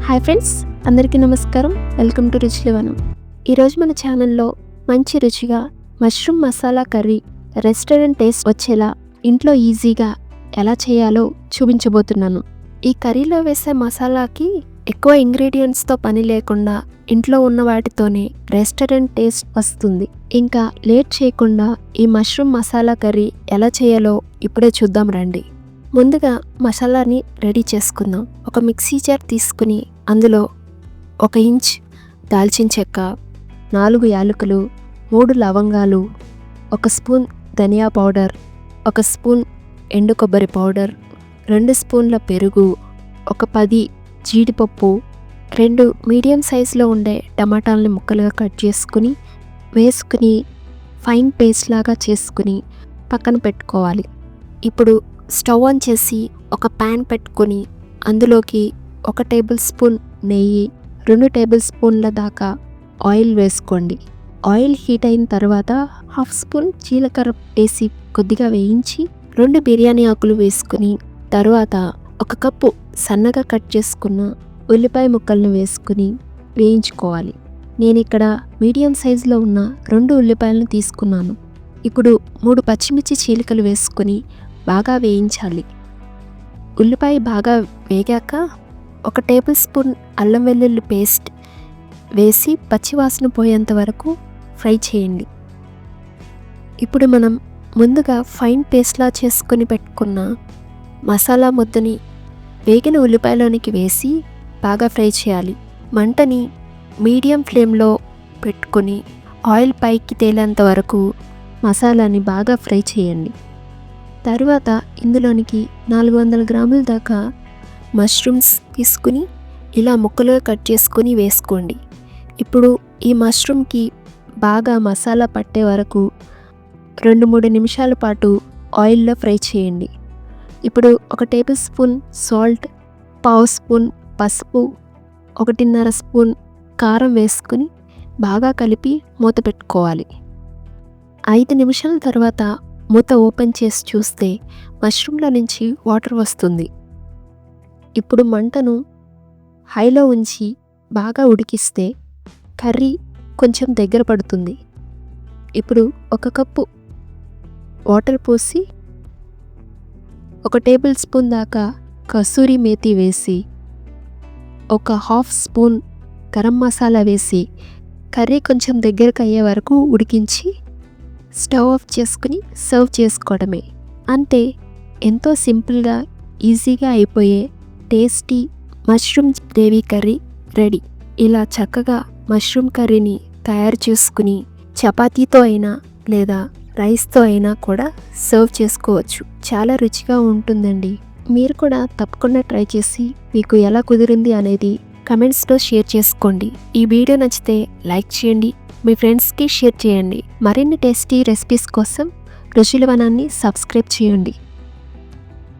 Hi friends, అందరికీ నమస్కారం. Welcome to Ruchilavanam. ఈరోజు మన ఛానల్లో మంచి రుచిగా mushroom masala curry restaurant taste వచ్చేలా ఇంట్లో ఈజీగా ఎలా చేయాలో చూపించబోతున్నాను. ఈ కర్రీలో వేసే మసాలాకి ఎక్కువ ఇంగ్రీడియంట్స్తో పని లేకుండా ఇంట్లో ఉన్న వాటితోనే రెస్టారెంట్ టేస్ట్ వస్తుంది. ఇంకా లేట్ చేయకుండా ఈ మష్రూమ్ మసాలా కర్రీ ఎలా చేయాలో ఇప్పుడే చూద్దాం రండి. ముందుగా మసాలాని రెడీ చేసుకుందాం. ఒక మిక్సీ జార్ తీసుకుని అందులో 1 ఇంచ్ దాల్చిన చెక్క, 4 యాలకులు, 3 లవంగాలు, 1 స్పూన్ ధనియా పౌడర్, 1 స్పూన్ ఎండు కొబ్బరి పౌడర్, 2 స్పూన్ల పెరుగు, ఒక 10 జీడిపప్పు, 2 మీడియం సైజులో ఉండే టమాటాలని ముక్కలుగా కట్ చేసుకుని వేసుకుని ఫైన్ పేస్ట్ లాగా చేసుకుని పక్కన పెట్టుకోవాలి. ఇప్పుడు స్టవ్ ఆన్ చేసి ఒక ప్యాన్ పెట్టుకొని అందులోకి 1 టేబుల్ స్పూన్ నెయ్యి, 2 టేబుల్ స్పూన్ల దాకా ఆయిల్ వేసుకోండి. ఆయిల్ హీట్ అయిన తర్వాత 1/2 స్పూన్ జీలకర్ర వేసి కొద్దిగా వేయించి 2 బిర్యానీ ఆకులు వేసుకుని తర్వాత 1 కప్పు సన్నగా కట్ చేసుకున్న ఉల్లిపాయ ముక్కలను వేసుకుని వేయించుకోవాలి. నేను ఇక్కడ మీడియం సైజులో ఉన్న 2 ఉల్లిపాయలను తీసుకున్నాను. ఇప్పుడు 3 పచ్చిమిర్చి చీలికలు వేసుకొని బాగా వేయించాలి. ఉల్లిపాయ బాగా వేగాక 1 టేబుల్ స్పూన్ అల్లం వెల్లుల్లి పేస్ట్ వేసి పచ్చివాసన పోయేంత వరకు ఫ్రై చేయండి. ఇప్పుడు మనం ముందుగా ఫైన్ పేస్ట్లా చేసుకొని పెట్టుకున్న మసాలా ముద్దని వేగిన ఉల్లిపాయలోనికి వేసి బాగా ఫ్రై చేయాలి. మంటని మీడియం ఫ్లేమ్లో పెట్టుకొని ఆయిల్ పైకి తేలేంత వరకు మసాలాని బాగా ఫ్రై చేయండి. తర్వాత ఇందులోనికి 400 గ్రాముల దాకా మష్రూమ్స్ తీసుకుని ఇలా ముక్కలుగా కట్ చేసుకొని వేసుకోండి. ఇప్పుడు ఈ మష్రూమ్కి బాగా మసాలా పట్టే వరకు 2-3 నిమిషాల పాటు ఆయిల్లో ఫ్రై చేయండి. ఇప్పుడు 1 టేబుల్ స్పూన్ సాల్ట్, 1/2 స్పూన్ పసుపు, 1.5 స్పూన్ కారం వేసుకుని బాగా కలిపి మూత పెట్టుకోవాలి. 5 నిమిషాల తర్వాత మూత ఓపెన్ చేసి చూస్తే మష్రూమ్ల నుంచి వాటర్ వస్తుంది. ఇప్పుడు మంటను హైలో ఉంచి బాగా ఉడికిస్తే కర్రీ కొంచెం దగ్గర పడుతుంది. ఇప్పుడు 1 కప్పు వాటర్ పోసి 1 టేబుల్ స్పూన్ దాకా కసూరి మేతి వేసి 1/2 స్పూన్ గరం మసాలా వేసి కర్రీ కొంచెం దగ్గరకు అయ్యే వరకు ఉడికించి స్టవ్ ఆఫ్ చేసుకుని సర్వ్ చేసుకోవడమే. అంతే, ఎంతో సింపుల్గా ఈజీగా అయిపోయే tasty mushroom gravy curry ready. ఇలా చక్కగా మష్రూమ్ కర్రీని తయారు చేసుకుని చపాతీతో అయినా లేదా రైస్తో అయినా కూడా సర్వ్ చేసుకోవచ్చు. చాలా రుచిగా ఉంటుందండి. మీరు కూడా తప్పకుండా ట్రై చేసి మీకు ఎలా కుదిరింది అనేది కమెంట్స్లో షేర్ చేసుకోండి. ఈ వీడియో నచ్చితే లైక్ చేయండి, మీ ఫ్రెండ్స్కి షేర్ చేయండి. మరిన్ని టేస్టీ రెసిపీస్ కోసం రుచిలవనాన్ని సబ్స్క్రైబ్ చేయండి.